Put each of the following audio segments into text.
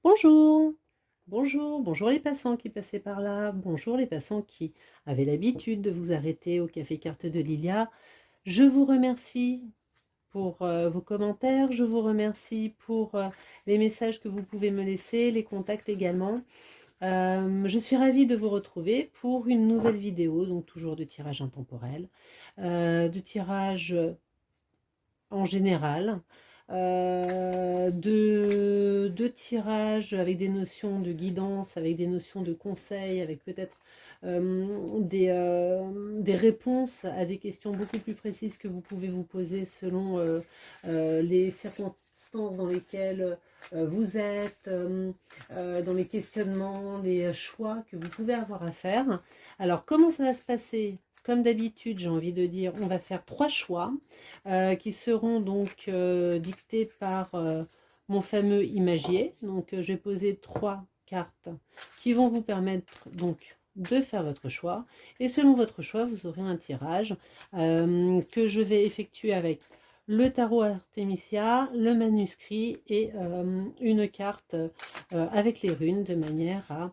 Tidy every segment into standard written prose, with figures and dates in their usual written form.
Bonjour, bonjour les passants qui passaient par là, bonjour les passants qui avaient l'habitude de vous arrêter au café Carte de Lilia. Je vous remercie pour vos commentaires, je vous remercie pour les messages que vous pouvez me laisser, les contacts également. Je suis ravie de vous retrouver pour une nouvelle vidéo, donc toujours de tirage intemporel, de tirage en général, de tirages avec des notions de guidance, avec des notions de conseil, avec peut-être des réponses à des questions beaucoup plus précises que vous pouvez vous poser selon les circonstances dans lesquelles vous êtes, dans les questionnements, les choix que vous pouvez avoir à faire. Alors, comment ça va se passer? Comme d'habitude, j'ai envie de dire, on va faire 3 choix qui seront donc dictés par mon fameux imagier. Donc, je vais poser 3 cartes qui vont vous permettre donc de faire votre choix. Et selon votre choix, vous aurez un tirage que je vais effectuer avec le tarot Artemisia, le manuscrit et une carte avec les runes de manière à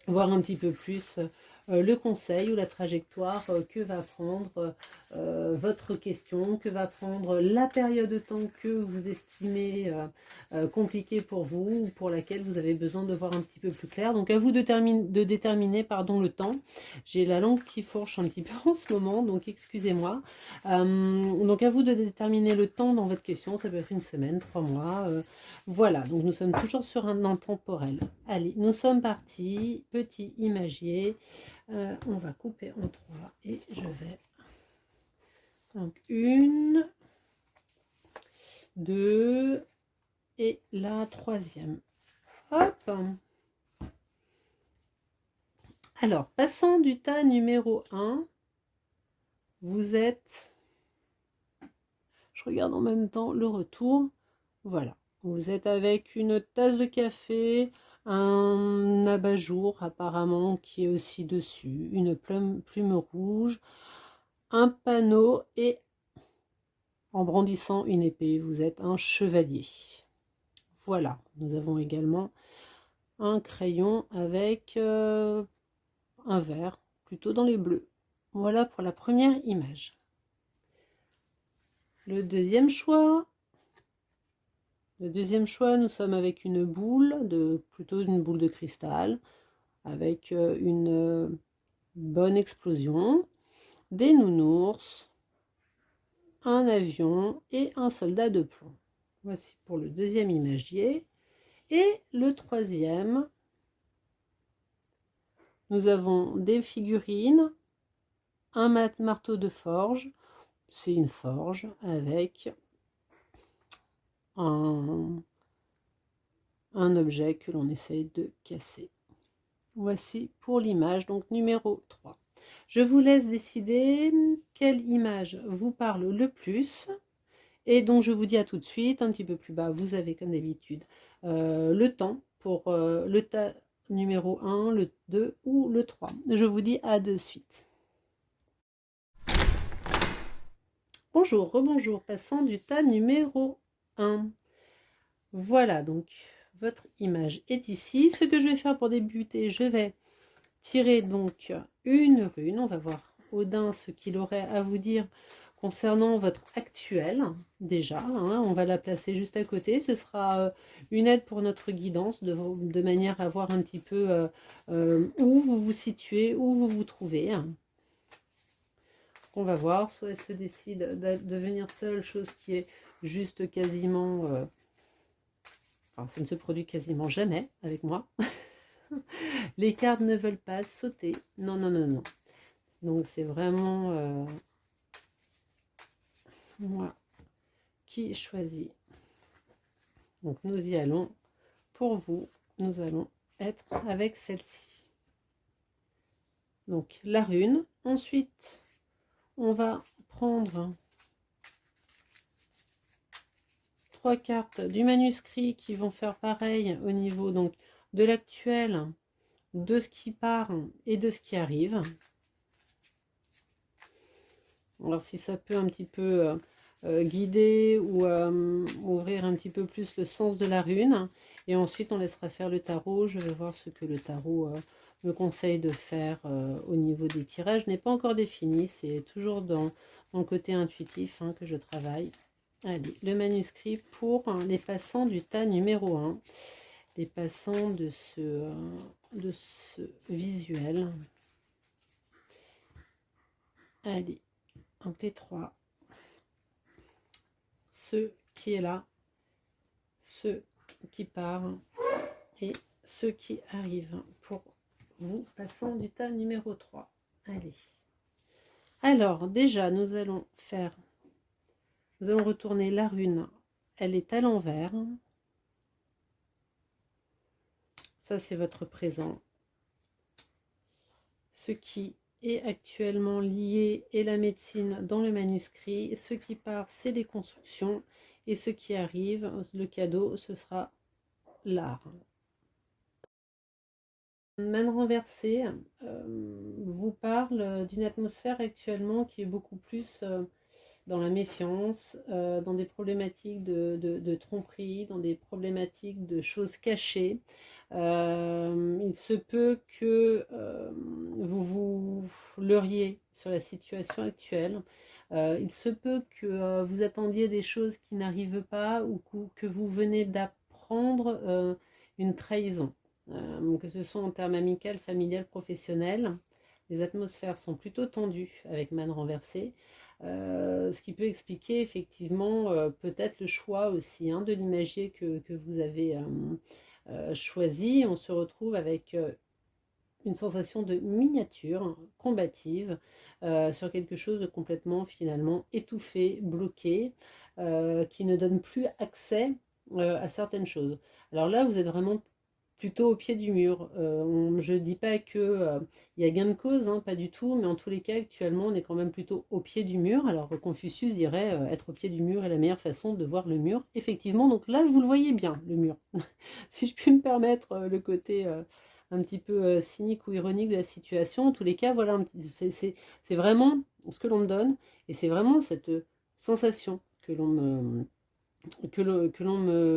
voir un petit peu plus le conseil ou la trajectoire que va prendre votre question, que va prendre la période de temps que vous estimez compliquée pour vous ou pour laquelle vous avez besoin de voir un petit peu plus clair. Donc à vous de déterminer le temps. J'ai la langue qui fourche un petit peu en ce moment, donc excusez-moi. Donc à vous de déterminer le temps dans votre question, ça peut être une semaine, 3 mois. Voilà, donc nous sommes toujours sur un intemporel. Allez, nous sommes partis. Petit imagier. On va couper en 3 et je vais... Donc, 1, 2 et la troisième. Hop. Alors, passant du tas numéro 1, vous êtes... Je regarde en même temps le retour. Voilà. Vous êtes avec une tasse de café, un abat-jour apparemment qui est aussi dessus, une plume rouge, un panneau et en brandissant une épée, vous êtes un chevalier. Voilà, nous avons également un crayon avec un vert, plutôt dans les bleus. Voilà pour la première image. Le deuxième choix, nous sommes avec une boule, plutôt une boule de cristal, avec une bonne explosion, des nounours, un avion et un soldat de plomb. Voici pour le deuxième imagier. Et le troisième, nous avons des figurines, un marteau de forge, c'est une forge avec un objet que l'on essaye de casser. Voici pour l'image, donc numéro 3. Je vous laisse décider quelle image vous parle le plus. Et donc je vous dis à tout de suite, un petit peu plus bas, vous avez comme d'habitude le temps pour le tas numéro 1, le 2 ou le 3. Je vous dis à de suite. Bonjour, rebonjour, passant du tas numéro 1. Voilà, donc votre image est ici. Ce que je vais faire pour débuter, je vais tirer donc une rune. On va voir Odin ce qu'il aurait à vous dire concernant votre actuel, déjà, hein, on va la placer juste à côté. Ce sera une aide pour notre guidance, de manière à voir un petit peu où vous vous situez, où vous vous trouvez. On va voir, soit elle se décide de venir seule, chose qui est juste quasiment... enfin, ça ne se produit quasiment jamais avec moi. Les cartes ne veulent pas sauter. Non, non, non, non. Donc c'est vraiment... moi qui choisis. Donc nous y allons. Pour vous, nous allons être avec celle-ci. Donc la rune. Ensuite, on va prendre 3 cartes du manuscrit qui vont faire pareil au niveau donc de l'actuel, de ce qui part et de ce qui arrive. Alors si ça peut un petit peu guider ou ouvrir un petit peu plus le sens de la rune. Et ensuite, on laissera faire le tarot. Je vais voir ce que le tarot me conseille de faire au niveau des tirages. Je n'ai pas encore défini, c'est toujours dans mon côté intuitif que je travaille. Allez, le manuscrit pour les passants du tas numéro 1. Les passants de ce visuel. Allez, donc les 3. Ceux qui est là, ceux qui partent et ceux qui arrivent pour vous, passant du tas numéro 3. Allez. Alors, déjà, nous allons retourner la rune. Elle est à l'envers. Ça, c'est votre présent. Ce qui est actuellement lié est la médecine dans le manuscrit. Ce qui part, c'est les constructions. Et ce qui arrive, le cadeau, ce sera l'art. Main renversée vous parle d'une atmosphère actuellement qui est beaucoup plus dans la méfiance, dans des problématiques de tromperie, dans des problématiques de choses cachées. Il se peut que vous vous leurriez sur la situation actuelle. Il se peut que vous attendiez des choses qui n'arrivent pas ou que vous venez d'apprendre une trahison. Que ce soit en termes amical, familial, professionnel. Les atmosphères sont plutôt tendues avec manne renversée. Ce qui peut expliquer effectivement peut-être le choix aussi de l'imagier que vous avez choisi. On se retrouve avec une sensation de miniature combative sur quelque chose de complètement finalement étouffé, bloqué, qui ne donne plus accès à certaines choses. Alors là, vous êtes vraiment plutôt au pied du mur. Je ne dis pas que y a gain de cause, pas du tout, mais en tous les cas, actuellement, on est quand même plutôt au pied du mur. Alors Confucius dirait être au pied du mur est la meilleure façon de voir le mur. Effectivement, donc là, vous le voyez bien, le mur. Si je puis me permettre le côté un petit peu cynique ou ironique de la situation, en tous les cas, voilà, c'est vraiment ce que l'on me donne, et c'est vraiment cette sensation que l'on me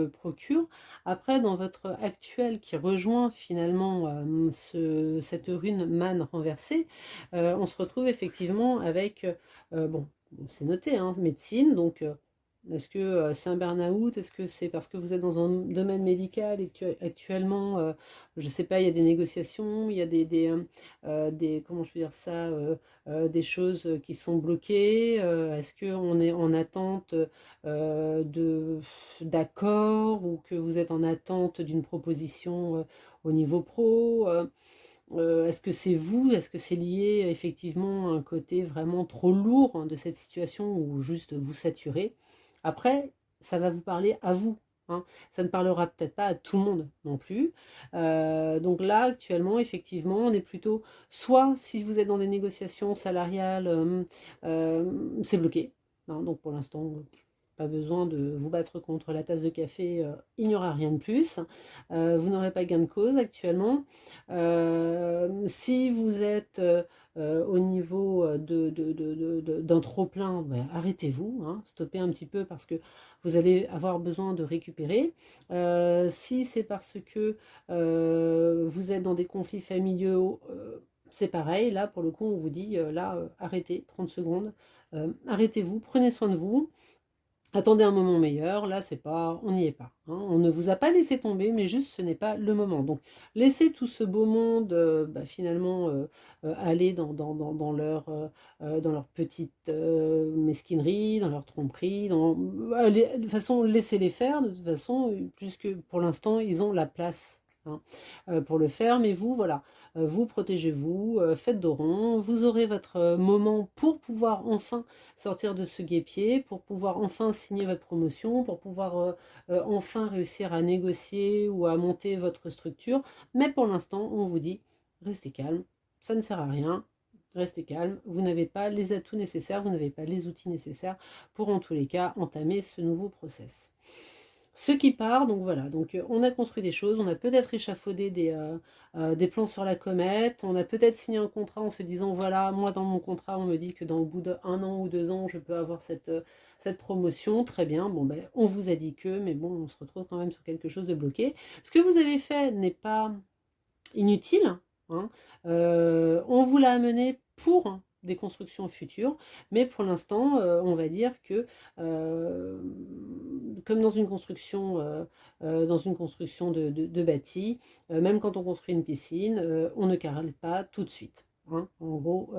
procure. Après, dans votre actuel qui rejoint finalement cette rune manne renversée, on se retrouve effectivement avec, bon, c'est noté, médecine, donc est-ce que c'est un burn-out? Est-ce que c'est parce que vous êtes dans un domaine médical et que actuellement, je ne sais pas, il y a des négociations, il y a comment je peux dire ça, des choses qui sont bloquées? Est-ce qu'on est en attente d'accord, ou que vous êtes en attente d'une proposition au niveau pro? Est-ce que c'est vous? Est-ce que c'est lié effectivement à un côté vraiment trop lourd de cette situation, ou juste vous saturez? Après, ça va vous parler à vous. Ça ne parlera peut-être pas à tout le monde non plus. Donc là, actuellement, effectivement, on est plutôt, soit si vous êtes dans des négociations salariales, c'est bloqué. Donc pour l'instant, pas besoin de vous battre contre la tasse de café, il n'y aura rien de plus. Vous n'aurez pas gain de cause actuellement. Si vous êtes au niveau d'un trop-plein, arrêtez-vous, stoppez un petit peu, parce que vous allez avoir besoin de récupérer. Si c'est parce que vous êtes dans des conflits familiaux, c'est pareil. Là, pour le coup, on vous dit, arrêtez, 30 secondes, arrêtez-vous, prenez soin de vous. Attendez un moment meilleur. Là, c'est pas, on n'y est pas. On ne vous a pas laissé tomber, mais juste ce n'est pas le moment. Donc, laissez tout ce beau monde finalement aller dans leur petite mesquinerie, dans leur tromperie. De toute façon, laissez-les faire. De toute façon, puisque pour l'instant, ils ont la place pour le faire. Mais vous, voilà, vous protégez-vous, faites dos rond. Vous aurez votre moment pour pouvoir enfin sortir de ce guêpier, pour pouvoir enfin signer votre promotion, pour pouvoir enfin réussir à négocier ou à monter votre structure. Mais pour l'instant, on vous dit, restez calme, ça ne sert à rien. Restez calme, vous n'avez pas les atouts nécessaires, vous n'avez pas les outils nécessaires pour en tous les cas entamer ce nouveau process. ce qui part, donc voilà, donc on a construit des choses, on a peut-être échafaudé des plans sur la comète, on a peut-être signé un contrat en se disant, voilà, moi dans mon contrat, on me dit que dans au bout d'un an ou 2 ans, je peux avoir cette promotion, très bien, bon ben, on vous a dit que, mais bon, on se retrouve quand même sur quelque chose de bloqué. Ce que vous avez fait n'est pas inutile, hein. On vous l'a amené pour des constructions futures, mais pour l'instant, on va dire que, comme dans une construction de bâti, même quand on construit une piscine, on ne carrele pas tout de suite. Hein. En gros,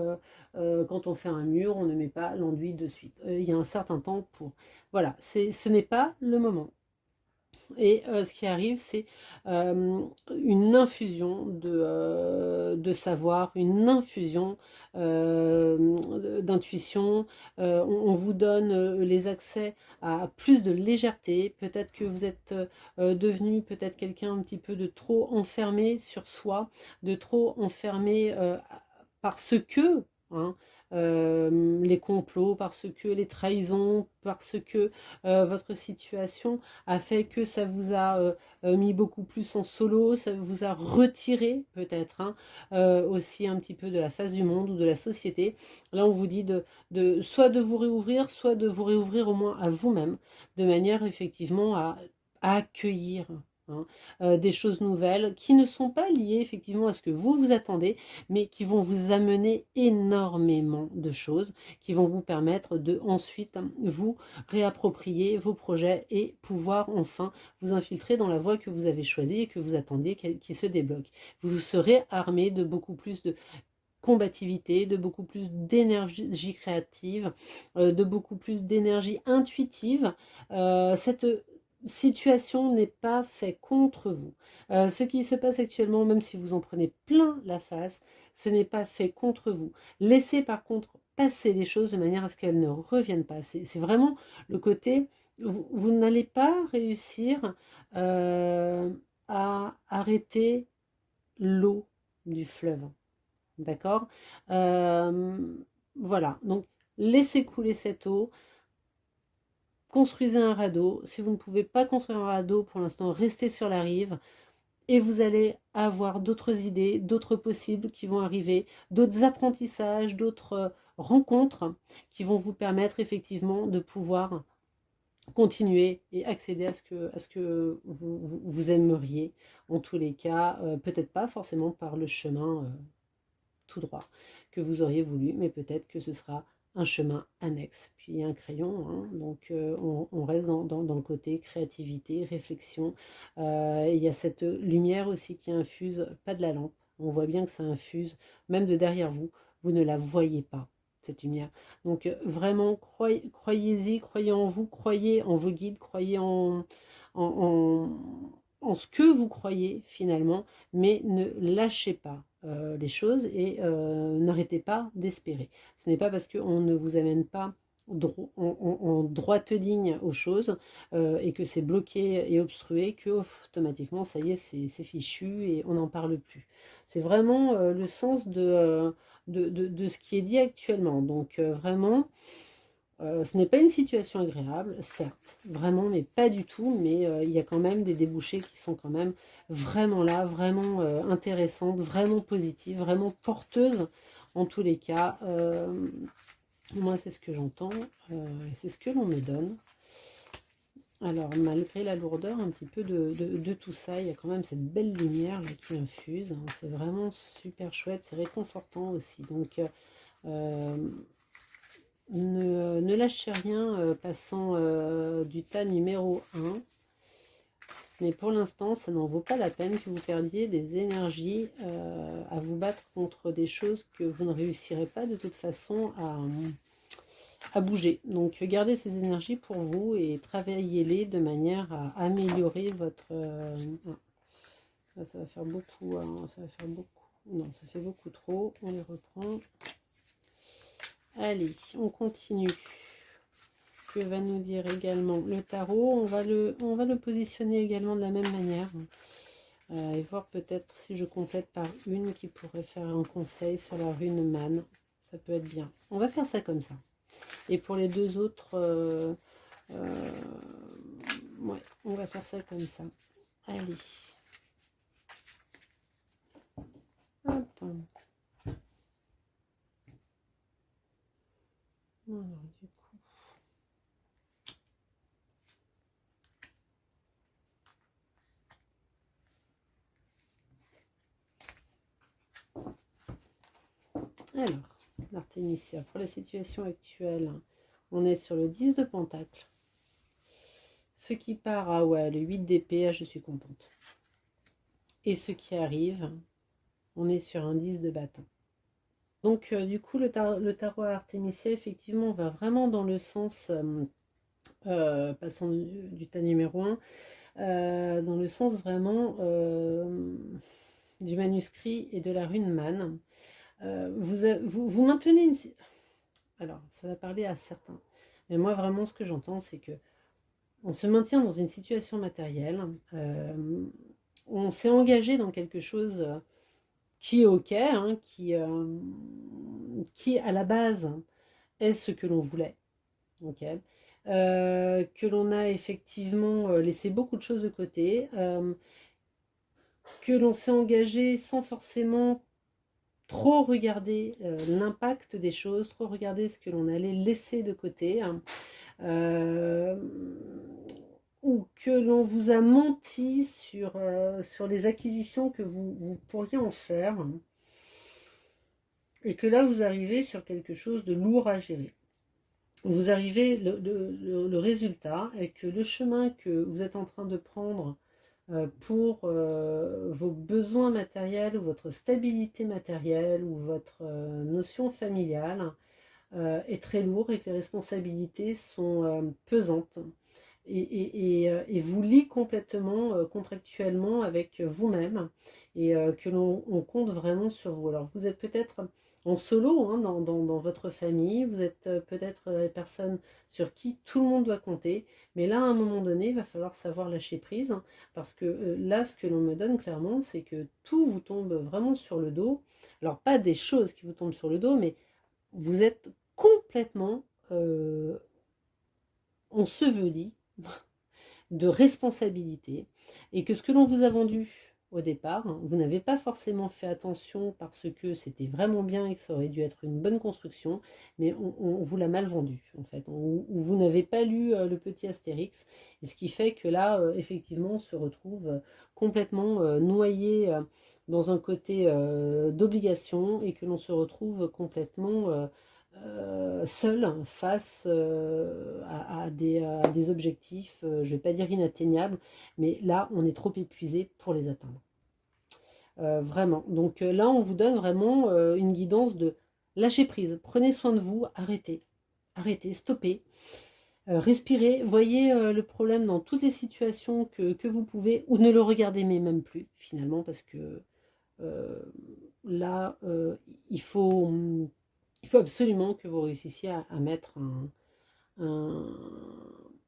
quand on fait un mur, on ne met pas l'enduit de suite. Il y a un certain temps pour... Voilà, ce n'est pas le moment. Et ce qui arrive, c'est une infusion de savoir, une infusion d'intuition. On vous donne les accès à plus de légèreté. Peut-être que vous êtes devenu peut-être quelqu'un un petit peu de trop enfermé sur soi, de trop enfermé parce que... Hein, les complots, parce que les trahisons, parce que votre situation a fait que ça vous a mis beaucoup plus en solo, ça vous a retiré peut-être hein, aussi un petit peu de la face du monde ou de la société. Là on vous dit soit de vous réouvrir, soit de vous réouvrir au moins à vous-même, de manière effectivement à accueillir hein, des choses nouvelles qui ne sont pas liées effectivement à ce que vous vous attendez, mais qui vont vous amener énormément de choses, qui vont vous permettre de ensuite vous réapproprier vos projets et pouvoir enfin vous infiltrer dans la voie que vous avez choisie et que vous attendiez qui se débloque. Vous serez armé de beaucoup plus de combativité, de beaucoup plus d'énergie créative, de beaucoup plus d'énergie intuitive. Cette situation n'est pas faite contre vous. Ce qui se passe actuellement, même si vous en prenez plein la face, ce n'est pas fait contre vous. Laissez par contre passer les choses de manière à ce qu'elles ne reviennent pas. C'est vraiment le côté, vous n'allez pas réussir à arrêter l'eau du fleuve. D'accord. Voilà, donc laissez couler cette eau, construisez un radeau. Si vous ne pouvez pas construire un radeau pour l'instant, restez sur la rive et vous allez avoir d'autres idées, d'autres possibles qui vont arriver, d'autres apprentissages, d'autres rencontres qui vont vous permettre effectivement de pouvoir continuer et accéder à ce que vous aimeriez. En tous les cas, peut-être pas forcément par le chemin tout droit que vous auriez voulu, mais peut-être que ce sera un chemin annexe. Puis il y a un crayon, hein, donc on reste dans le côté créativité, réflexion. Il y a cette lumière aussi qui infuse, pas de la lampe, on voit bien que ça infuse, même de derrière vous, vous ne la voyez pas, cette lumière. Donc vraiment, croyez-y, croyez en vous, croyez en vos guides, croyez en, en ce que vous croyez finalement, mais ne lâchez pas les choses et n'arrêtez pas d'espérer. Ce n'est pas parce qu'on ne vous amène pas en droite ligne aux choses et que c'est bloqué et obstrué que automatiquement ça y est c'est fichu et on n'en parle plus. C'est vraiment le sens de ce qui est dit actuellement. Donc vraiment ce n'est pas une situation agréable, certes, vraiment, mais pas du tout, mais il y a quand même des débouchés qui sont quand même vraiment là, vraiment intéressantes, vraiment positives, vraiment porteuses en tous les cas. Moi, c'est ce que j'entends, c'est ce que l'on me donne. Alors, malgré la lourdeur un petit peu de tout ça, il y a quand même cette belle lumière là, qui infuse. Hein, c'est vraiment super chouette, c'est réconfortant aussi. Donc, ne lâchez rien passant du tas numéro 1. Mais pour l'instant, ça n'en vaut pas la peine que vous perdiez des énergies à vous battre contre des choses que vous ne réussirez pas de toute façon à bouger. Donc gardez ces énergies pour vous et travaillez-les de manière à améliorer votre... Là, ça va faire beaucoup, hein, ça va faire beaucoup. Non, ça fait beaucoup trop. On les reprend. Allez, on continue. Que va nous dire également le tarot? On va le positionner également de la même manière. Et voir peut-être si je complète par une qui pourrait faire un conseil sur la rune Man. Ça peut être bien. On va faire ça comme ça. Et pour les deux autres Ouais, on va faire ça comme ça. Allez. Hop. Alors, du coup. Alors, l'Artémisia, pour la situation actuelle, on est sur le 10 de Pentacle. Ce qui part, ah ouais, le 8 d'épée, je suis contente. Et ce qui arrive, on est sur un 10 de bâton. Donc, du coup, le tarot Artémisia, effectivement, va vraiment dans le sens, passant du tas numéro 1, dans le sens vraiment du manuscrit et de la rune Man. Vous maintenez une... Alors, ça va parler à certains. Mais moi, vraiment, ce que j'entends, c'est que on se maintient dans une situation matérielle. On s'est engagé dans quelque chose qui est OK, hein, qui à la base est ce que l'on voulait. Okay. Que l'on a effectivement laissé beaucoup de choses de côté, que l'on s'est engagé sans forcément trop regarder l'impact des choses, trop regarder ce que l'on allait laisser de côté, hein, ou que l'on vous a menti sur les acquisitions que vous pourriez en faire, et que là vous arrivez sur quelque chose de lourd à gérer. Vous arrivez, le résultat est que le chemin que vous êtes en train de prendre pour vos besoins matériels, ou votre stabilité matérielle, ou votre notion familiale, est très lourd, et que les responsabilités sont pesantes, et vous lie complètement contractuellement avec vous-même, et que l'on compte vraiment sur vous. Alors vous êtes peut-être en solo, hein, dans votre famille, vous êtes peut-être la personne sur qui tout le monde doit compter, mais là à un moment donné il va falloir savoir lâcher prise, hein, parce que là ce que l'on me donne clairement, c'est que tout vous tombe vraiment sur le dos. Alors pas des choses qui vous tombent sur le dos, mais vous êtes complètement enseveli de responsabilité, et que ce que l'on vous a vendu au départ, hein, vous n'avez pas forcément fait attention parce que c'était vraiment bien et que ça aurait dû être une bonne construction, mais on vous l'a mal vendu en fait, ou vous n'avez pas lu le petit Astérix, et ce qui fait que là effectivement on se retrouve complètement noyé dans un côté d'obligation, et que l'on se retrouve complètement seul face à des objectifs, je ne vais pas dire inatteignables, mais là on est trop épuisé pour les atteindre. Vraiment. Donc là on vous donne vraiment une guidance de lâcher prise, prenez soin de vous, arrêtez, stoppez, respirez, voyez le problème dans toutes les situations que vous pouvez, ou ne le regardez même plus finalement, parce que là il faut absolument que vous réussissiez à mettre un,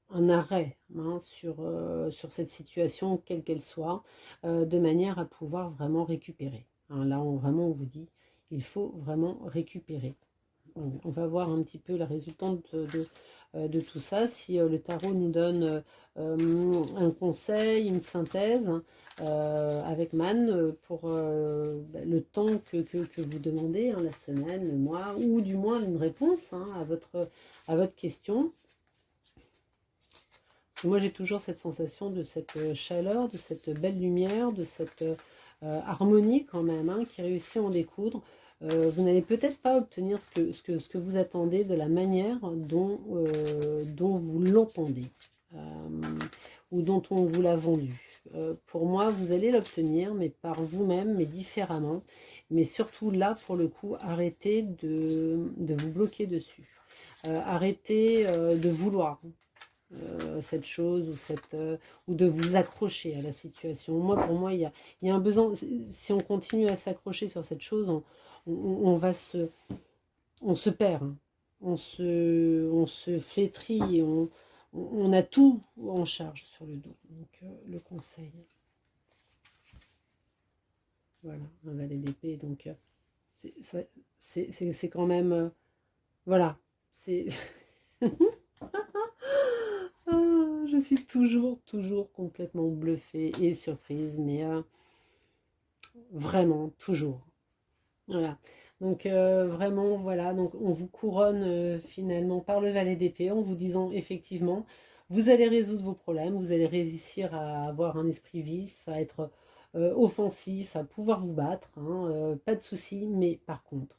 un arrêt, hein, sur cette situation, quelle qu'elle soit, de manière à pouvoir vraiment récupérer. Hein, là, vraiment, on vous dit, il faut vraiment récupérer. On va voir un petit peu la résultante de tout ça. Si le tarot nous donne un conseil, une synthèse, avec Man, pour le temps que vous demandez, hein, la semaine, le mois, ou du moins une réponse, hein, à votre question. Parce que moi j'ai toujours cette sensation de cette chaleur, de cette belle lumière, de cette harmonie quand même, hein, qui réussit à en découdre. Vous n'allez peut-être pas obtenir ce que vous attendez de la manière dont vous l'entendez, ou dont on vous l'a vendu. Pour moi, vous allez l'obtenir, mais par vous-même, mais différemment. Mais surtout là, pour le coup, arrêtez de vous bloquer dessus. Arrêtez de vouloir cette chose, ou de vous accrocher à la situation. Pour moi, il y a un besoin. Si on continue à s'accrocher sur cette chose, on se perd, hein. On se flétrit, et on a tout en charge sur le dos. Donc le conseil, voilà, un valet d'épée. Donc c'est quand même, voilà, c'est ah, je je suis toujours complètement bluffée et surprise, mais vraiment, toujours. Voilà. Donc vraiment, voilà, donc on vous couronne finalement par le valet d'épée en vous disant effectivement, vous allez résoudre vos problèmes, vous allez réussir à avoir un esprit vif, à être offensif, à pouvoir vous battre, hein, pas de souci, mais par contre,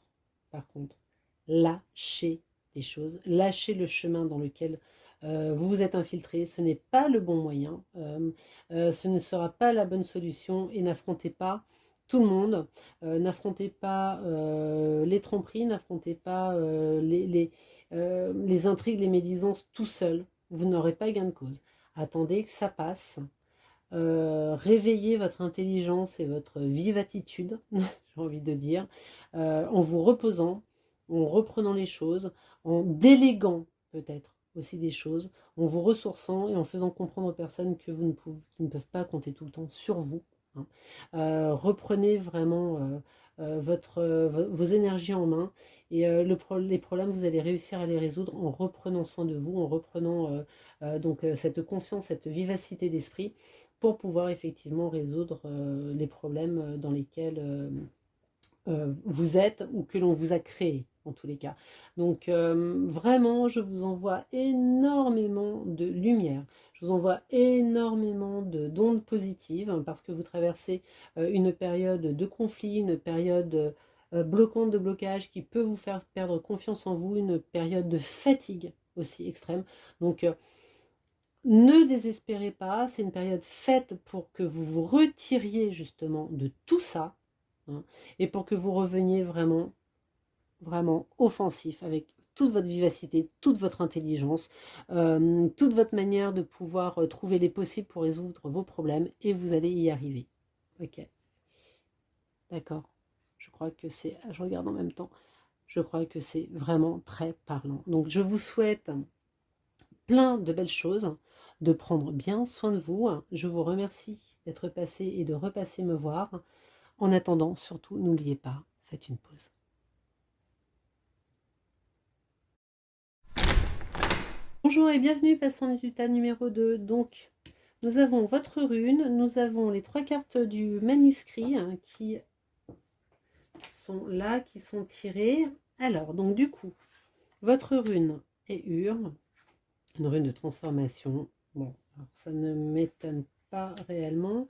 lâchez les choses, lâchez le chemin dans lequel vous vous êtes infiltré, ce n'est pas le bon moyen, ce ne sera pas la bonne solution et n'affrontez pas tout le monde, n'affrontez pas les tromperies, n'affrontez pas les intrigues, les médisances tout seul, vous n'aurez pas gain de cause. Attendez que ça passe, réveillez votre intelligence et votre vive attitude, j'ai envie de dire, en vous reposant, en reprenant les choses, en déléguant peut-être aussi des choses, en vous ressourçant et en faisant comprendre aux personnes que qui ne peuvent pas compter tout le temps sur vous. Hein. Reprenez vraiment vos énergies en main et les problèmes, vous allez réussir à les résoudre en reprenant soin de vous, en reprenant donc cette conscience, cette vivacité d'esprit pour pouvoir effectivement résoudre les problèmes dans lesquels vous êtes ou que l'on vous a créé en tous les cas. Donc vraiment, je vous envoie énormément de lumière. Je vous envoie énormément d'ondes positives hein, parce que vous traversez une période de conflit, une période bloquante de blocage qui peut vous faire perdre confiance en vous, une période de fatigue aussi extrême. Donc ne désespérez pas, c'est une période faite pour que vous vous retiriez justement de tout ça hein, et pour que vous reveniez vraiment offensif avec toute votre vivacité, toute votre intelligence, toute votre manière de pouvoir trouver les possibles pour résoudre vos problèmes et vous allez y arriver. Ok, d'accord. Je crois que c'est, je regarde en même temps, je crois que c'est vraiment très parlant. Donc je vous souhaite plein de belles choses, de prendre bien soin de vous. Je vous remercie d'être passé et de repasser me voir. En attendant, surtout, n'oubliez pas, faites une pause. Bonjour et bienvenue, passant du tas numéro 2. Donc, nous avons votre rune, nous avons les 3 cartes du manuscrit hein, qui sont là, qui sont tirées. Alors, donc du coup, votre rune est Ur, une rune de transformation. Bon, alors, ça ne m'étonne pas réellement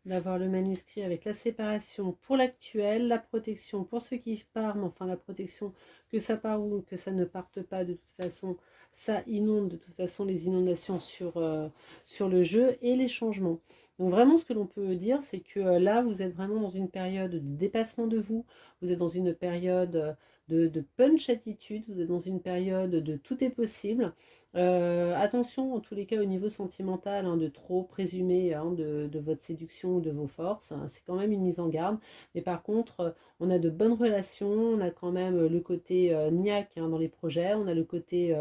d'avoir le manuscrit avec la séparation pour l'actuel, la protection pour ceux qui partent, mais enfin la protection que ça part ou que ça ne parte pas, de toute façon, ça inonde de toute façon les inondations sur le jeu et les changements. Donc vraiment ce que l'on peut dire, c'est que là, vous êtes vraiment dans une période de dépassement de vous, vous êtes dans une période de punch attitude, vous êtes dans une période de tout est possible. Attention en tous les cas au niveau sentimental hein, de trop présumer hein, de votre séduction ou de vos forces, hein, c'est quand même une mise en garde, mais par contre on a de bonnes relations, on a quand même le côté niaque hein, dans les projets, on a le côté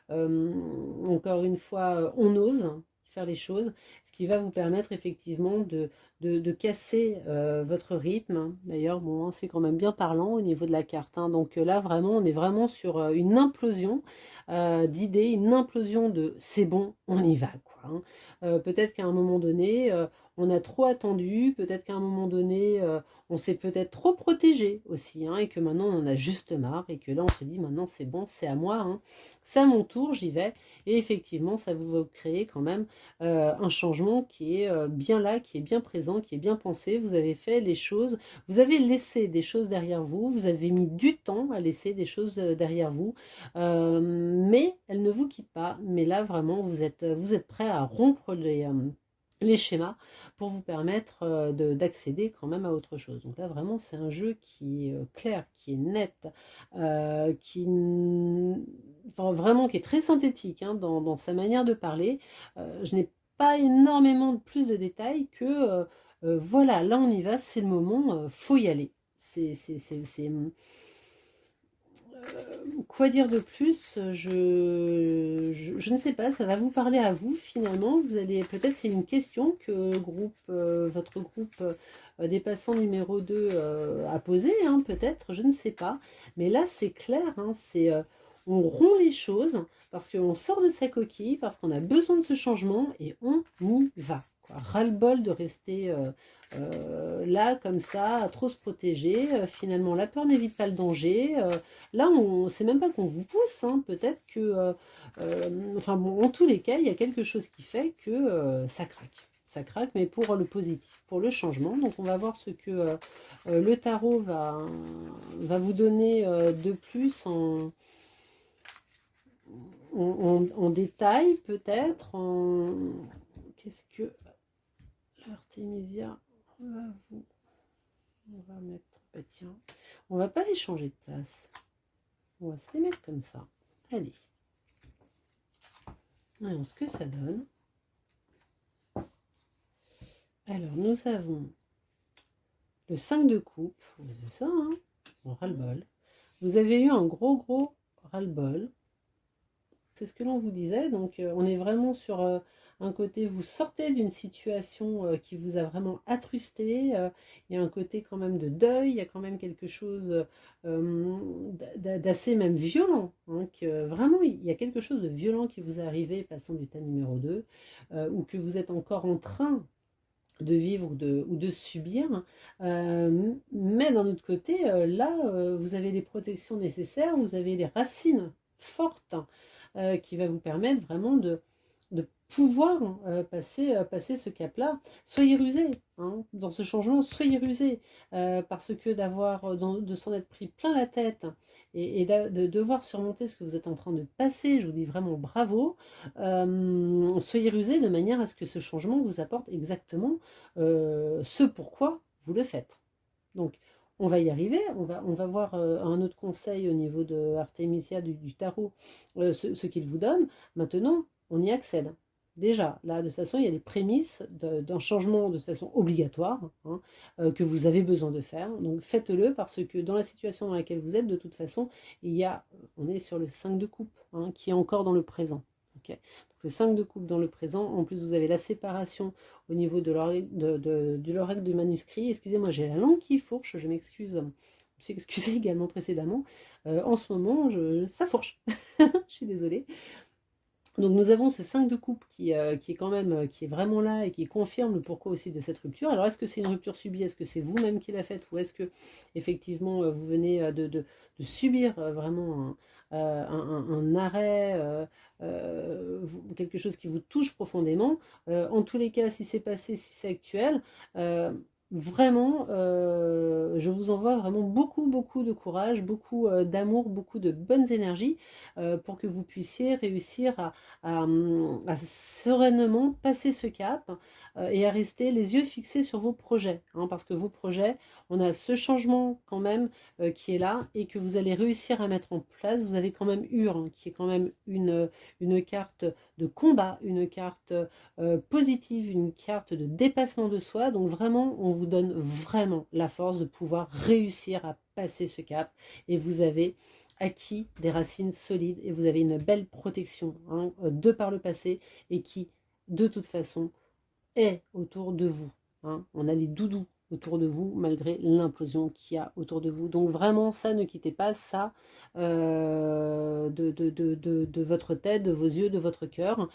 encore une fois on ose faire les choses, ce qui va vous permettre effectivement de casser votre rythme. D'ailleurs, bon, hein, c'est quand même bien parlant au niveau de la carte. Hein. Donc là, vraiment, on est vraiment sur une implosion d'idées, une implosion de c'est bon, on y va. Quoi, hein. Peut-être qu'à un moment donné, on a trop attendu, peut-être qu'à un moment donné, on s'est peut-être trop protégé aussi, hein, et que maintenant on en a juste marre, et que là on se dit maintenant c'est bon, c'est à moi, hein, c'est à mon tour, j'y vais. Et effectivement, ça vous crée quand même un changement qui est bien là, qui est bien présent, qui est bien pensé. Vous avez fait les choses, vous avez laissé des choses derrière vous, vous avez mis du temps à laisser des choses derrière vous, mais elles ne vous quittent pas. Mais là, vraiment, vous êtes prêt à rompre les schémas pour vous permettre d'accéder quand même à autre chose. Donc là, vraiment, c'est un jeu qui est clair, qui est net, enfin, vraiment qui est très synthétique hein, dans sa manière de parler. Je n'ai pas énormément de plus de détails que voilà, là on y va, c'est le moment, faut y aller. Quoi dire de plus, je ne sais pas, ça va vous parler à vous finalement. Vous allez peut-être, c'est une question que votre groupe des passants numéro 2 a posée, hein, peut-être, je ne sais pas. Mais là c'est clair, hein, on rompt les choses, parce qu'on sort de sa coquille, parce qu'on a besoin de ce changement, et on y va. Ras-le-bol de rester là, comme ça, à trop se protéger. Finalement, la peur n'évite pas le danger. Là, c'est même pas qu'on vous pousse, hein. Peut-être que... enfin bon, en tous les cas, il y a quelque chose qui fait que ça craque. Ça craque, mais pour le positif, pour le changement. Donc, on va voir ce que le tarot va vous donner de plus en détail, peut-être. Qu'est-ce que l'Artémisia va vous... On va mettre... Bah tiens, on va pas les changer de place. On va se les mettre comme ça. Allez. Voyons ce que ça donne. Alors, nous avons le 5 de coupe. C'est ça, hein? On ras-le-bol. Vous avez eu un gros ras-le-bol. C'est ce que l'on vous disait. Donc, on est vraiment sur un côté, vous sortez d'une situation qui vous a vraiment attrusté. Il y a un côté quand même de deuil. Il y a quand même quelque chose d'assez même violent. Hein, que, vraiment, il y a quelque chose de violent qui vous est arrivé passant du tas numéro 2. Ou que vous êtes encore en train de vivre ou de subir, mais d'un autre côté, là, vous avez les protections nécessaires, vous avez les racines fortes qui va vous permettre vraiment de pouvoir passer ce cap-là. Soyez rusés, hein, dans ce changement, soyez rusés, parce que de s'en être pris plein la tête et de devoir surmonter ce que vous êtes en train de passer, je vous dis vraiment bravo. Soyez rusés de manière à ce que ce changement vous apporte exactement ce pourquoi vous le faites. Donc, on va y arriver, on va voir un autre conseil au niveau de Artémisia du tarot, ce qu'il vous donne. Maintenant, on y accède. Déjà, là, de toute façon, il y a les prémices d'un changement de façon obligatoire, hein, que vous avez besoin de faire. Donc, faites-le parce que dans la situation dans laquelle vous êtes, de toute façon, on est sur le 5 de coupe, hein, qui est encore dans le présent. Okay. Donc, le 5 de coupe dans le présent. En plus, vous avez la séparation au niveau de l'oreille du manuscrit. Excusez-moi, j'ai la langue qui fourche, je m'excuse. Je me suis excusée également précédemment. En ce moment, ça fourche. Je suis désolée. Donc nous avons ce 5 de coupe qui est quand même, qui est vraiment là et qui confirme le pourquoi aussi de cette rupture. Alors est-ce que c'est une rupture subie? Est-ce que c'est vous-même qui l'a faite? Ou est-ce que effectivement vous venez de subir vraiment un arrêt, quelque chose qui vous touche profondément? En tous les cas, si c'est passé, si c'est actuel, vraiment, je vous envoie vraiment beaucoup de courage, beaucoup d'amour, beaucoup de bonnes énergies pour que vous puissiez réussir à sereinement passer ce cap et à rester les yeux fixés sur vos projets, hein, parce que vos projets, on a ce changement quand même qui est là et que vous allez réussir à mettre en place. Vous avez quand même qui est quand même une carte de combat, une carte positive, une carte de dépassement de soi. Donc vraiment, on vous donne vraiment la force de pouvoir réussir à passer ce cap et vous avez acquis des racines solides et vous avez une belle protection, hein, de par le passé et qui de toute façon est autour de vous, hein. On a les doudous autour de vous malgré l'implosion qu'il y a autour de vous. Donc vraiment ça, ne quittez pas ça de votre tête, de vos yeux, de votre cœur.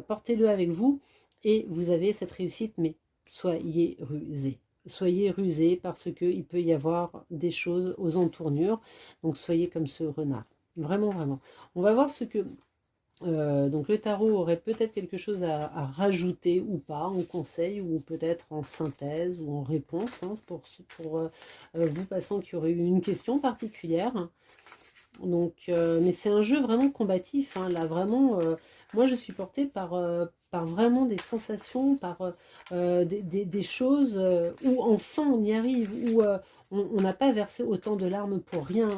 Portez-le avec vous et vous avez cette réussite, mais soyez rusés. Soyez rusés parce qu'il peut y avoir des choses aux entournures. Donc soyez comme ce renard. Vraiment. On va voir ce que... donc le tarot aurait peut-être quelque chose à rajouter ou pas en conseil ou peut-être en synthèse ou en réponse, hein, pour vous passants qui auraient eu une question particulière. Donc, mais c'est un jeu vraiment combatif, hein, là vraiment, moi je suis portée par vraiment des sensations, par des choses où enfin on y arrive, où on n'a pas versé autant de larmes pour rien,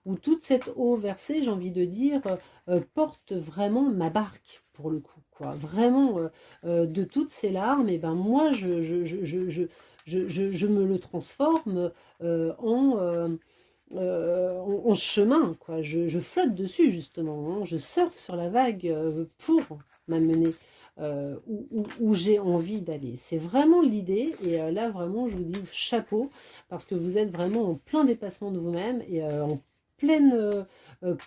où toute cette eau versée, j'ai envie de dire, porte vraiment ma barque pour le coup, quoi. Vraiment, de toutes ces larmes, et ben moi je me le transforme en chemin, quoi. Je flotte dessus justement, hein. Je surfe sur la vague pour m'amener où j'ai envie d'aller. C'est vraiment l'idée et là vraiment je vous dis chapeau parce que vous êtes vraiment en plein dépassement de vous-même et en pleine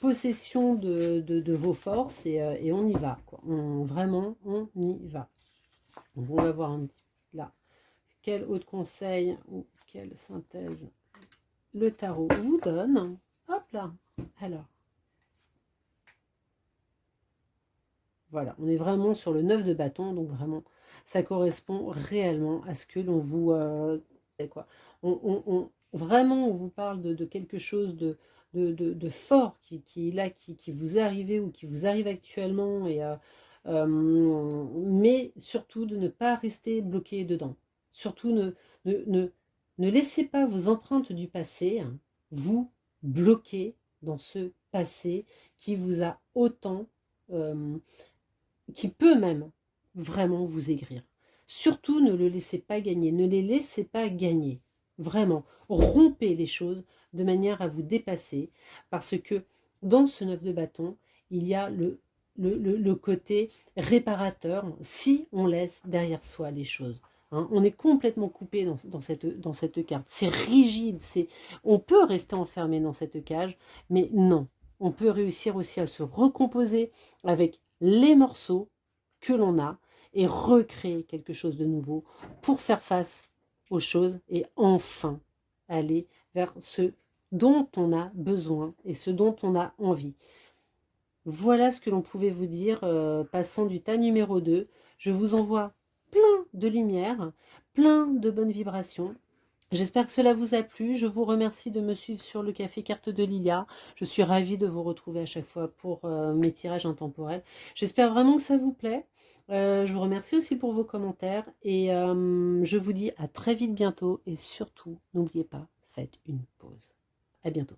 possession de vos forces et on y va, quoi. Vraiment, on y va. Donc, on va voir un petit peu là. Quel autre conseil ou quelle synthèse le tarot vous donne? Hop là. Alors. Voilà, on est vraiment sur le 9 de bâton, donc vraiment, ça correspond réellement à ce que l'on vous... quoi. Vraiment, on vous parle de quelque chose de fort qui est là, qui vous est arrivé ou qui vous arrive actuellement, mais surtout de ne pas rester bloqué dedans. Surtout, ne laissez pas vos empreintes du passé vous bloquer dans ce passé qui vous a autant... qui peut même vraiment vous aigrir. Surtout, ne le laissez pas gagner, ne les laissez pas gagner. Vraiment, rompez les choses de manière à vous dépasser, parce que dans ce 9 de bâton, il y a le côté réparateur, si on laisse derrière soi les choses. Hein, on est complètement coupé dans cette carte. C'est rigide, on peut rester enfermé dans cette cage, mais non. On peut réussir aussi à se recomposer avec les morceaux que l'on a et recréer quelque chose de nouveau pour faire face aux choses et enfin aller vers ce dont on a besoin et ce dont on a envie. Voilà ce que l'on pouvait vous dire. Passons du tas numéro 2. Je vous envoie plein de lumière, plein de bonnes vibrations. J'espère que cela vous a plu. Je vous remercie de me suivre sur le Café Carte de Lilia. Je suis ravie de vous retrouver à chaque fois pour mes tirages intemporels. J'espère vraiment que ça vous plaît. Je vous remercie aussi pour vos commentaires et je vous dis à très vite bientôt et surtout, n'oubliez pas, faites une pause. À bientôt.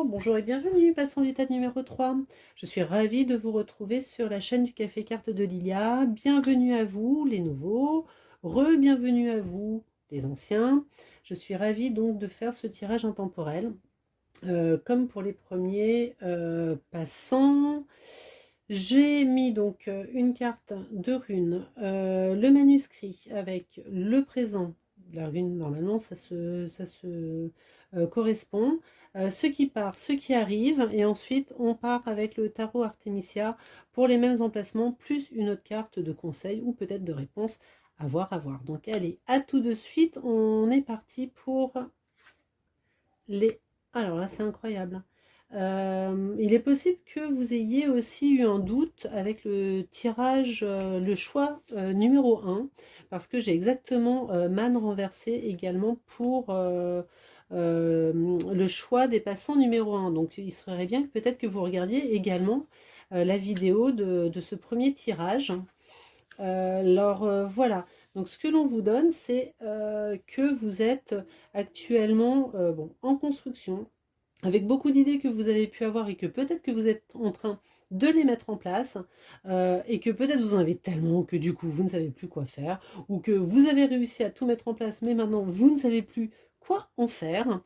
Bonjour et bienvenue, passant du tas numéro 3. Je suis ravie de vous retrouver sur la chaîne du Café Carte de Lilia. Bienvenue à vous les nouveaux, re-bienvenue à vous les anciens. Je suis ravie donc de faire ce tirage intemporel. Comme pour les premiers passants, j'ai mis donc une carte de rune, le manuscrit avec le présent. La rune, normalement, ça se correspond. Ce qui part, ce qui arrive, et ensuite on part avec le tarot Artemisia pour les mêmes emplacements, plus une autre carte de conseil ou peut-être de réponse à voir, à voir. Donc allez, à tout de suite, on est parti pour les... Alors là, c'est incroyable. Il est possible que vous ayez aussi eu un doute avec le tirage, le choix numéro 1, parce que j'ai exactement Man renversé également pour le choix des passants numéro 1. Donc il serait bien peut-être que vous regardiez également la vidéo de ce premier tirage. Alors voilà, donc ce que l'on vous donne, c'est que vous êtes actuellement en construction, avec beaucoup d'idées que vous avez pu avoir et que peut-être que vous êtes en train de les mettre en place et que peut-être vous en avez tellement que du coup vous ne savez plus quoi faire, ou que vous avez réussi à tout mettre en place mais maintenant vous ne savez plus quoi en faire.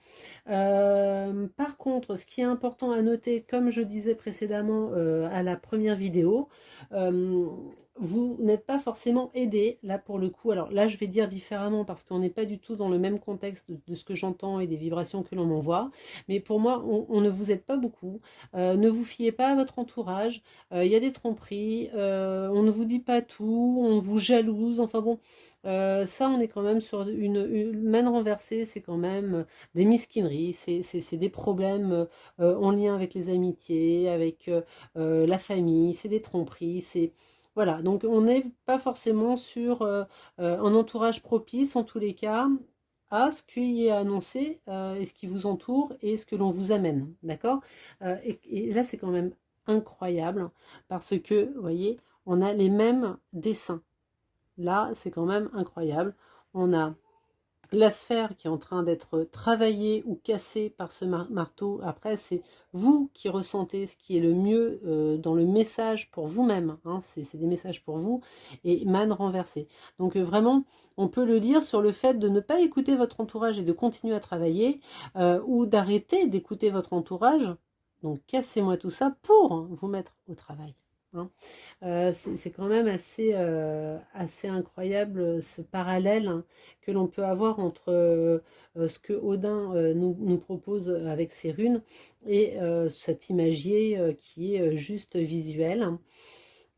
Par contre, ce qui est important à noter, comme je disais précédemment à la première vidéo, vous n'êtes pas forcément aidé là pour le coup. Alors là je vais dire différemment parce qu'on n'est pas du tout dans le même contexte de ce que j'entends et des vibrations que l'on m'envoie, mais pour moi on ne vous aide pas beaucoup. Ne vous fiez pas à votre entourage, il y a des tromperies, on ne vous dit pas tout, on vous jalouse, enfin bon, ça on est quand même sur une main renversée, c'est quand même des mesquineries, c'est des problèmes en lien avec les amitiés, avec la famille, c'est des tromperies, c'est... Voilà, donc on n'est pas forcément sur un entourage propice, en tous les cas, à ce qui est annoncé et ce qui vous entoure et ce que l'on vous amène, d'accord. Et là, c'est quand même incroyable, parce que, vous voyez, on a les mêmes dessins. Là, c'est quand même incroyable. On a la sphère qui est en train d'être travaillée ou cassée par ce marteau. Après, c'est vous qui ressentez ce qui est le mieux dans le message pour vous-même. Hein. C'est des messages pour vous. Et man renversé. Donc vraiment, on peut le lire sur le fait de ne pas écouter votre entourage et de continuer à travailler, ou d'arrêter d'écouter votre entourage. Donc cassez-moi tout ça pour vous mettre au travail. hein. C'est quand même assez incroyable ce parallèle, hein, que l'on peut avoir entre ce que Odin nous propose avec ses runes et cet imagier qui est juste visuel.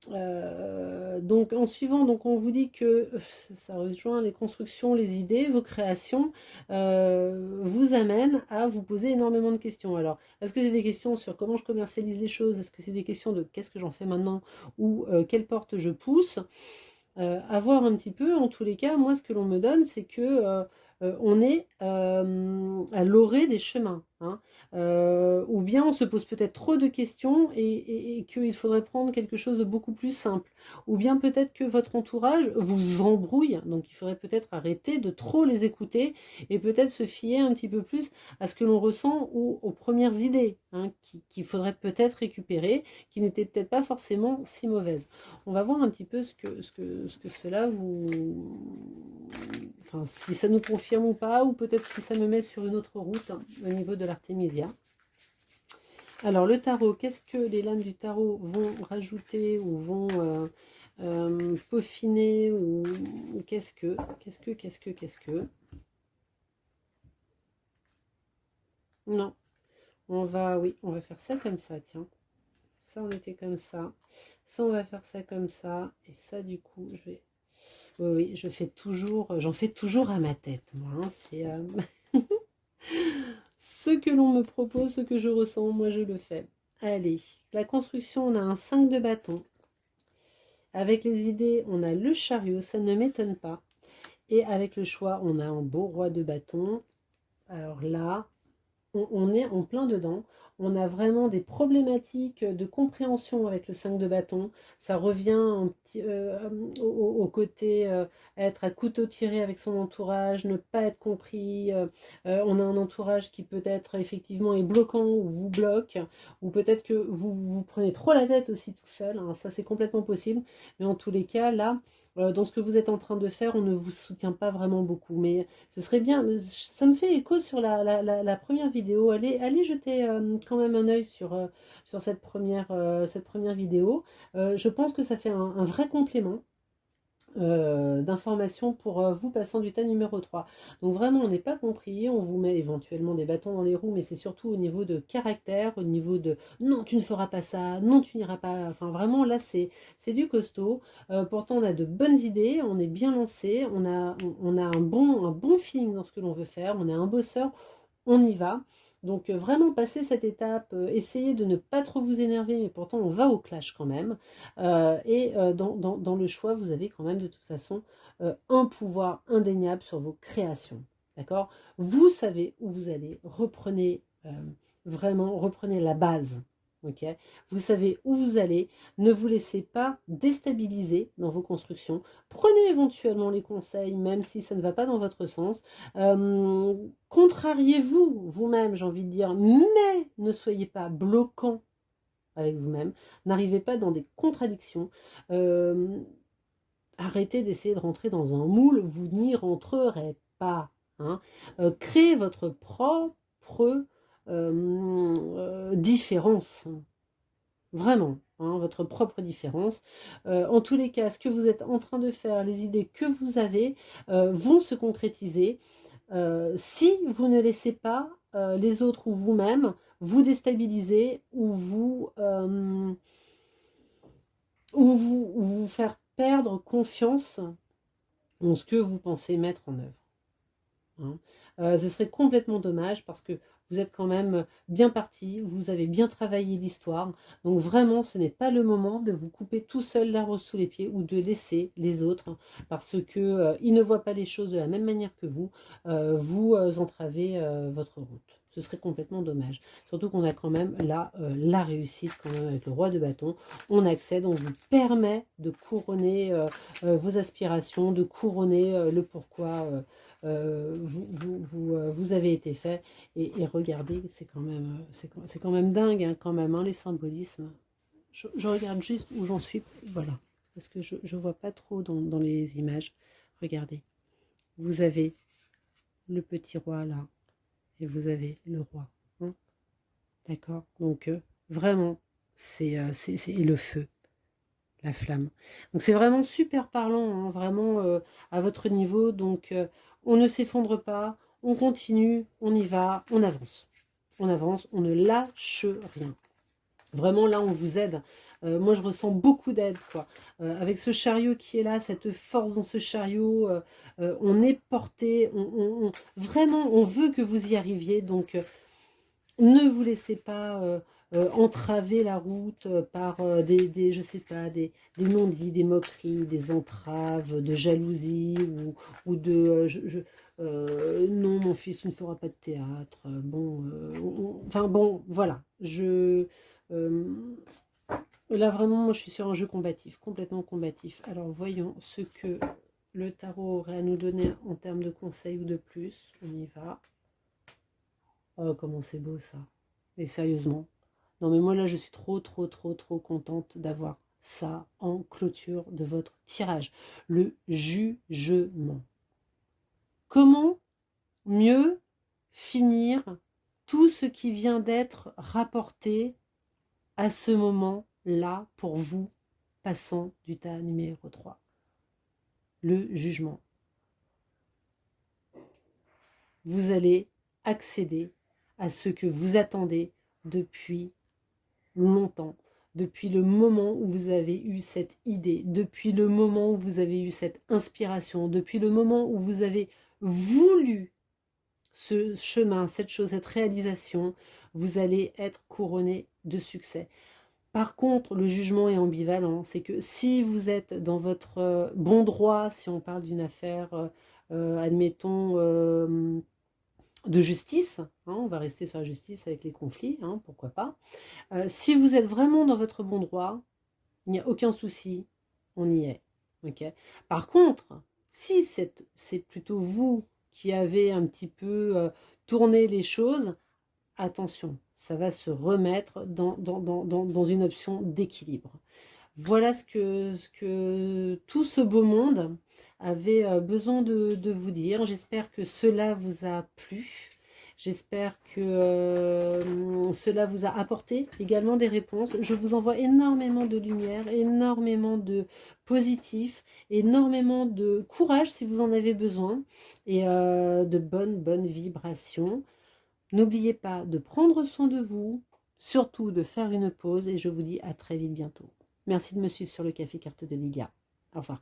Donc en suivant, donc on vous dit que ça rejoint les constructions, les idées, vos créations vous amènent à vous poser énormément de questions. Alors, est-ce que c'est des questions sur comment je commercialise les choses? Est-ce que c'est des questions de qu'est-ce que j'en fais maintenant? Ou quelle porte je pousse? À voir un petit peu. En tous les cas, moi ce que l'on me donne, c'est que on est à l'orée des chemins, hein. Ou bien on se pose peut-être trop de questions et qu'il faudrait prendre quelque chose de beaucoup plus simple. Ou bien peut-être que votre entourage vous embrouille, donc il faudrait peut-être arrêter de trop les écouter et peut-être se fier un petit peu plus à ce que l'on ressent ou aux premières idées, hein, qu'il faudrait peut-être récupérer, qui n'étaient peut-être pas forcément si mauvaises. On va voir un petit peu ce que cela vous... Enfin, si ça nous confirme ou pas, ou peut-être si ça me met sur une autre route, hein, au niveau de l'Artémisia. Alors, le tarot, qu'est-ce que les lames du tarot vont rajouter ou vont peaufiner ou qu'est-ce que Non, oui, on va faire ça comme ça, tiens. Ça, on était comme ça. Ça, on va faire ça comme ça. Et ça, du coup, je vais... Oui, j'en fais toujours à ma tête, moi, hein. C'est ce que l'on me propose, ce que je ressens, moi je le fais. Allez, la construction, on a un 5 de bâton. Avec les idées, on a le chariot, ça ne m'étonne pas. Et avec le choix, on a un beau roi de bâton. Alors là, on est en plein dedans. On a vraiment des problématiques de compréhension avec le 5 de bâton. Ça revient au côté être à couteau tiré avec son entourage, ne pas être compris. On a un entourage qui peut-être effectivement est bloquant ou vous bloque, ou peut-être que vous prenez trop la tête aussi tout seul, hein. Ça c'est complètement possible. Mais en tous les cas, là, dans ce que vous êtes en train de faire, on ne vous soutient pas vraiment beaucoup. Mais ce serait bien, ça me fait écho sur la première vidéo. Allez jeter quand même un œil sur cette première vidéo. Je pense que ça fait un vrai complément d'informations pour vous passant du tas numéro 3. Donc vraiment, on n'est pas compris, on vous met éventuellement des bâtons dans les roues, mais c'est surtout au niveau de caractère, au niveau de non, tu ne feras pas ça, non, tu n'iras pas. Enfin, vraiment, là, c'est du costaud. Pourtant, on a de bonnes idées, on est bien lancé, on a un bon feeling dans ce que l'on veut faire, on est un bosseur, on y va. Donc vraiment passer cette étape, essayez de ne pas trop vous énerver, mais pourtant on va au clash quand même. Dans le choix, vous avez quand même de toute façon un pouvoir indéniable sur vos créations. D'accord? Vous savez où vous allez, reprenez la base. Okay, vous savez où vous allez, ne vous laissez pas déstabiliser dans vos constructions. Prenez éventuellement les conseils, même si ça ne va pas dans votre sens. Contrariez-vous vous-même, j'ai envie de dire, mais ne soyez pas bloquant avec vous-même. N'arrivez pas dans des contradictions. Arrêtez d'essayer de rentrer dans un moule, vous n'y rentrerez pas, hein. Créez votre propre différence. Vraiment, hein, votre propre différence. En tous les cas, ce que vous êtes en train de faire, les idées que vous avez vont se concrétiser si vous ne laissez pas les autres ou vous-même vous déstabiliser ou vous faire perdre confiance en ce que vous pensez mettre en œuvre, hein. Ce serait complètement dommage parce que vous êtes quand même bien parti, vous avez bien travaillé l'histoire, donc vraiment ce n'est pas le moment de vous couper tout seul l'arbre sous les pieds ou de laisser les autres parce que ils ne voient pas les choses de la même manière que vous entravez votre route. Ce serait complètement dommage. Surtout qu'on a quand même là la réussite quand même avec le roi de bâton. On accède, on vous permet de couronner vos aspirations, de couronner le pourquoi vous avez été fait. Et regardez, c'est quand même dingue, hein, quand même, hein, les symbolismes. Je regarde juste où j'en suis, voilà, parce que je ne vois pas trop dans les images. Regardez, vous avez le petit roi là, et vous avez le roi, hein, d'accord. Donc vraiment, c'est le feu. la flamme. Donc c'est vraiment super parlant, hein, vraiment à votre niveau. Donc on ne s'effondre pas, on continue, on y va, on avance. On avance, on ne lâche rien. Vraiment là on vous aide. Moi je ressens beaucoup d'aide quoi. Avec ce chariot qui est là, cette force dans ce chariot, on est porté, vraiment on veut que vous y arriviez. Donc ne vous laissez pas entraver la route par je sais pas, des non-dits, des moqueries, des entraves, de jalousie ou de non, mon fils ne fera pas de théâtre. Bon, enfin bon, voilà. Là vraiment, moi je suis sur un jeu combatif, complètement combatif. Alors voyons ce que le tarot aurait à nous donner en termes de conseils ou de plus. On y va. Oh, comment c'est beau ça. Et sérieusement. Non mais moi là je suis trop contente d'avoir ça en clôture de votre tirage. Le jugement. Comment mieux finir tout ce qui vient d'être rapporté à ce moment-là pour vous, passant du tas numéro 3. Le jugement. Vous allez accéder à ce que vous attendez depuis longtemps, depuis le moment où vous avez eu cette idée, depuis le moment où vous avez eu cette inspiration, depuis le moment où vous avez voulu ce chemin, cette chose, cette réalisation, vous allez être couronné de succès. Par contre, le jugement est ambivalent, c'est que si vous êtes dans votre bon droit, si on parle d'une affaire, admettons, de justice, hein, on va rester sur la justice avec les conflits, hein, pourquoi pas. Si vous êtes vraiment dans votre bon droit, il n'y a aucun souci, on y est. Okay. Par contre, si c'est plutôt vous qui avez un petit peu tourné les choses, attention, ça va se remettre dans une option d'équilibre. Voilà ce que tout ce beau monde avait besoin de vous dire. J'espère que cela vous a plu. J'espère que cela vous a apporté également des réponses. Je vous envoie énormément de lumière, énormément de positif, énormément de courage si vous en avez besoin et de bonnes vibrations. N'oubliez pas de prendre soin de vous, surtout de faire une pause et je vous dis à très vite bientôt. Merci de me suivre sur le Café Carte de Lilia. Au revoir.